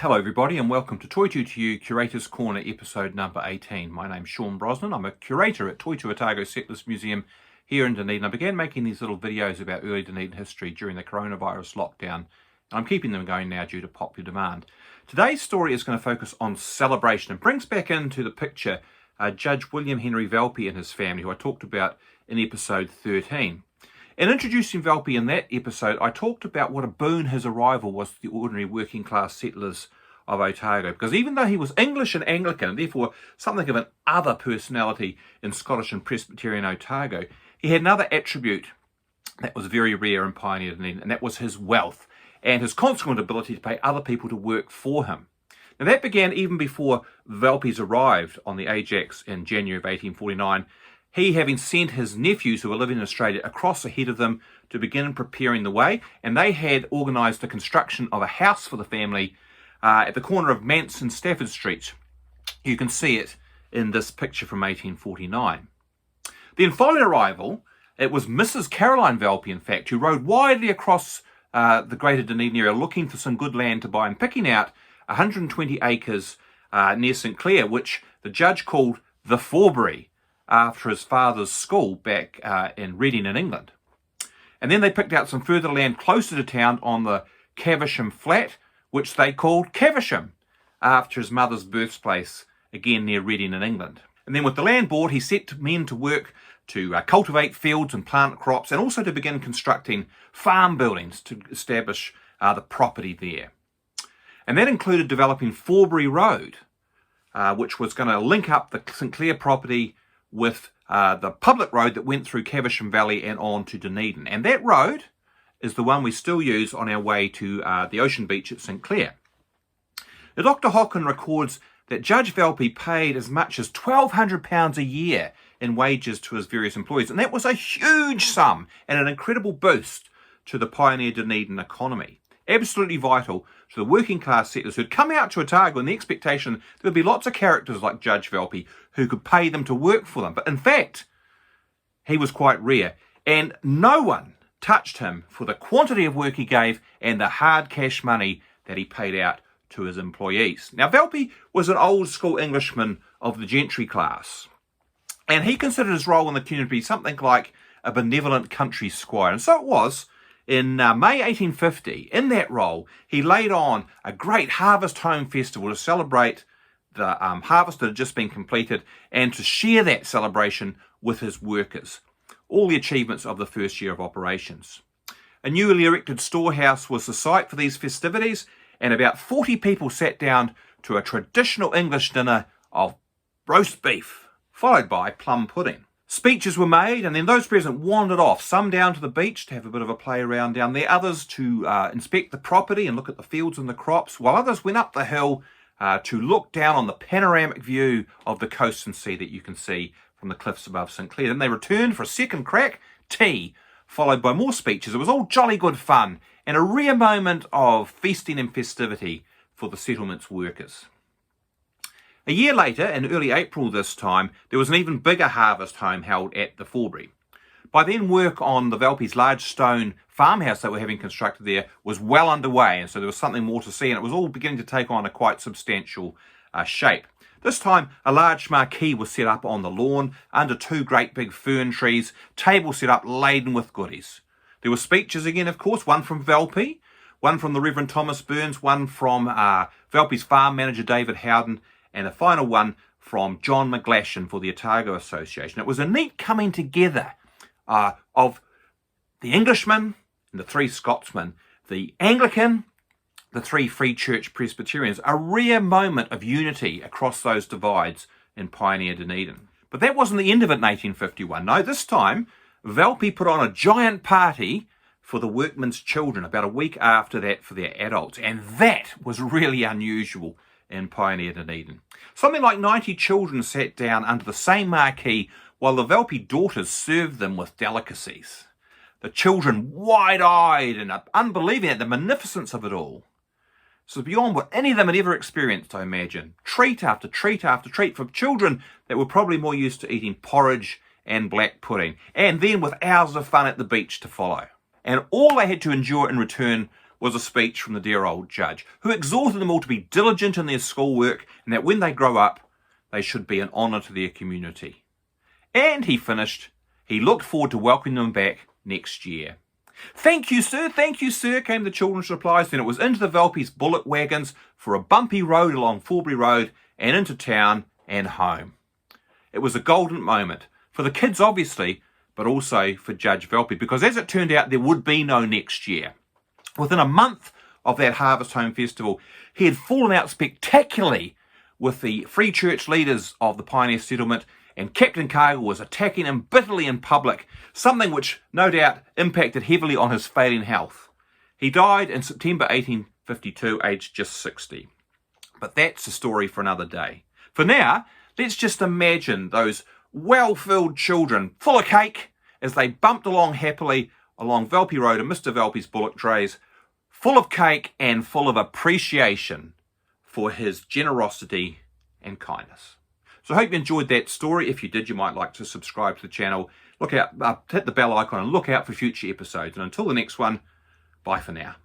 Hello everybody and welcome to Toi To You Curator's Corner episode number 18. My name's Sean Brosnan. I'm a curator at Toi To Otago Settlers Museum here in Dunedin. I began making these little videos about early Dunedin history during the coronavirus lockdown, and I'm keeping them going now due to popular demand. Today's story is going to focus on celebration and brings back into the picture Judge William Henry Valpy and his family, who I talked about in episode 13. In introducing Valpy in that episode, I talked about what a boon his arrival was to the ordinary working class settlers of Otago, because even though he was English and Anglican, and therefore something of an other personality in Scottish and Presbyterian Otago, he had another attribute that was very rare in pioneer Dunedin, and that was his wealth and his consequent ability to pay other people to work for him. Now that began even before Valpys arrived on the Ajax in January of 1849, he having sent his nephews who were living in Australia across ahead of them to begin preparing the way, and they had organised the construction of a house for the family at the corner of Manse and Stafford Streets. You can see it in this picture from 1849. Then following arrival, it was Mrs. Caroline Valpy, in fact, who rode widely across the greater Dunedin area looking for some good land to buy and picking out 120 acres near St Clair, which the judge called the Forbury, after his father's school back in Reading in England. And then they picked out some further land closer to town on the Caversham flat, which they called Caversham, after his mother's birthplace, again near Reading in England. And then with the land bought, he set men to work to cultivate fields and plant crops, and also to begin constructing farm buildings to establish the property there. And that included developing Forbury Road, which was going to link up the St Clair property with the public road that went through Caversham Valley and on to Dunedin. And that road is the one we still use on our way to the ocean beach at St Clair. Now, Dr. Hocken records that Judge Valpy paid as much as £1,200 a year in wages to his various employees, and that was a huge sum and an incredible boost to the pioneer Dunedin economy. Absolutely vital to the working class settlers who'd come out to Otago in the expectation there would be lots of characters like Judge Valpy who could pay them to work for them. But in fact, he was quite rare, and no one touched him for the quantity of work he gave and the hard cash money that he paid out to his employees. Now, Valpy was an old school Englishman of the gentry class, and he considered his role in the community to be something like a benevolent country squire. And so it was. In May 1850, in that role, he laid on a great harvest home festival to celebrate the harvest that had just been completed and to share that celebration with his workers. All the achievements of the first year of operations. A newly erected storehouse was the site for these festivities, and about 40 people sat down to a traditional English dinner of roast beef, followed by plum pudding. Speeches were made, and then those present wandered off, some down to the beach to have a bit of a play around down there, others to inspect the property and look at the fields and the crops, while others went up the hill to look down on the panoramic view of the coast and sea that you can see from the cliffs above St Clair. Then they returned for a second crack, tea, followed by more speeches. It was all jolly good fun, and a rare moment of feasting and festivity for the settlement's workers. A year later, in early April this time, there was an even bigger harvest home held at the Forbury. By then, work on the Valpys' large stone farmhouse that were having constructed there was well underway, and so there was something more to see, and it was all beginning to take on a quite substantial shape. This time, a large marquee was set up on the lawn under two great big fern trees, tables set up laden with goodies. There were speeches again, of course, one from Valpy, one from the Reverend Thomas Burns, one from Valpys' farm manager David Howden, and a final one from John McGlashan for the Otago Association. It was a neat coming together of the Englishman and the three Scotsmen, the Anglican, the three Free Church Presbyterians, a rare moment of unity across those divides in pioneer Dunedin. But that wasn't the end of it in 1851. No, this time, Valpy put on a giant party for the workmen's children about a week after that for their adults, and that was really unusual in pioneer Dunedin. Something like 90 children sat down under the same marquee while the Valpy daughters served them with delicacies. The children wide-eyed and unbelieving at the magnificence of it all. So beyond what any of them had ever experienced, I imagine. Treat after treat after treat for children that were probably more used to eating porridge and black pudding, and then with hours of fun at the beach to follow. And all they had to endure in return was a speech from the dear old judge, who exhorted them all to be diligent in their schoolwork and that when they grow up, they should be an honour to their community. And he finished, he looked forward to welcoming them back next year. Thank you, sir, came the children's replies. Then it was into the Valpys bullock wagons for a bumpy road along Forbury Road and into town and home. It was a golden moment, for the kids obviously, but also for Judge Valpy, because as it turned out, there would be no next year. Within a month of that Harvest Home Festival, he had fallen out spectacularly with the Free Church leaders of the Pioneer Settlement, and Captain Cargill was attacking him bitterly in public, something which no doubt impacted heavily on his failing health. He died in September 1852, aged just 60. But that's a story for another day. For now, let's just imagine those well-filled children, full of cake, as they bumped along happily along Valpy Road in Mr. Valpy's bullock drays, full of cake and full of appreciation for his generosity and kindness. So I hope you enjoyed that story. If you did, you might like to subscribe to the channel. Look out, hit the bell icon and look out for future episodes. And until the next one, bye for now.